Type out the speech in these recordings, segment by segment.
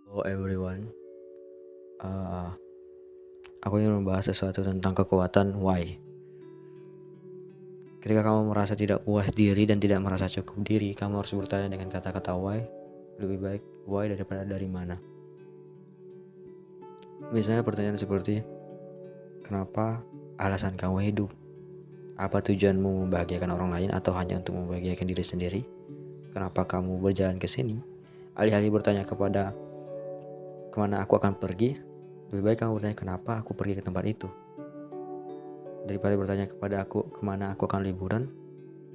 Hello everyone, uh, aku ingin membahas sesuatu tentang kekuatan why. Ketika kamu merasa tidak puas diri dan tidak merasa cukup diri, kamu harus bertanya dengan kata-kata why. Lebih baik why daripada dari mana. Misalnya pertanyaan seperti, kenapa alasan kamu hidup? Apa tujuanmu membahagiakan orang lain atau hanya untuk membahagiakan diri sendiri? Kenapa kamu berjalan ke sini? Alih-alih bertanya kepada kemana aku akan pergi, lebih baik kamu bertanya kenapa aku pergi ke tempat itu. Daripada bertanya kepada aku kemana aku akan liburan,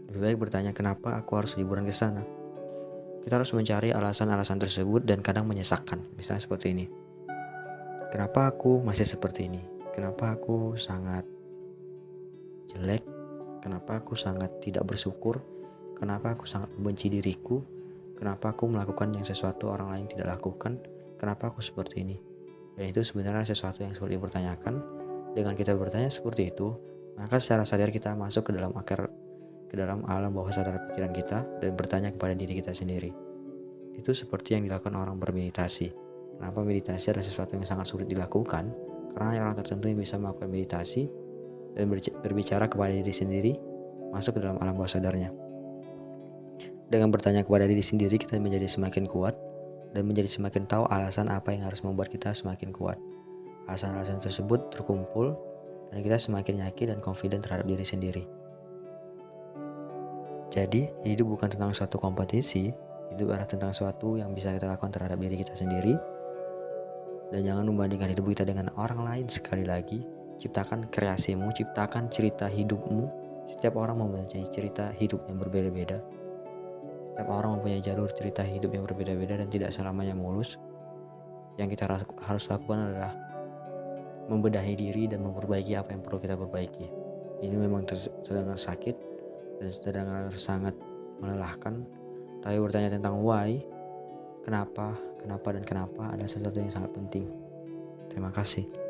lebih baik bertanya kenapa aku harus liburan ke sana. Kita harus mencari alasan-alasan tersebut dan kadang menyesakkan. Misalnya seperti ini. Kenapa aku masih seperti ini? Kenapa aku sangat jelek? Kenapa aku sangat tidak bersyukur? Kenapa aku sangat membenci diriku? Kenapa aku melakukan yang sesuatu orang lain tidak lakukan? Kenapa aku seperti ini? Dan itu sebenarnya sesuatu yang sulit dipertanyakan. Dengan kita bertanya seperti itu, maka secara sadar kita masuk ke dalam alam bawah sadar pikiran kita dan bertanya kepada diri kita sendiri. Itu seperti yang dilakukan orang bermeditasi. Kenapa meditasi adalah sesuatu yang sangat sulit dilakukan? Karena hanya orang tertentu yang bisa melakukan meditasi dan berbicara kepada diri sendiri, masuk ke dalam alam bawah sadarnya. Dengan bertanya kepada diri sendiri, kita menjadi semakin kuat dan menjadi semakin tahu alasan apa yang harus membuat kita semakin kuat. Alasan-alasan tersebut terkumpul dan kita semakin yakin dan confident terhadap diri sendiri. Jadi, hidup bukan tentang suatu kompetisi, hidup adalah tentang suatu yang bisa kita lakukan terhadap diri kita sendiri. Dan jangan membandingkan hidup kita dengan orang lain. Sekali lagi, ciptakan kreasimu, ciptakan cerita hidupmu. Setiap orang mempunyai cerita hidup yang berbeda-beda. Setiap orang mempunyai jalur cerita hidup yang berbeda-beda dan tidak selamanya mulus. Yang kita harus lakukan adalah membenahi diri dan memperbaiki apa yang perlu kita perbaiki. Ini memang sedang sakit dan sedang sangat melelahkan, tapi bertanya tentang why, kenapa dan kenapa adalah sesuatu yang sangat penting. Terima kasih.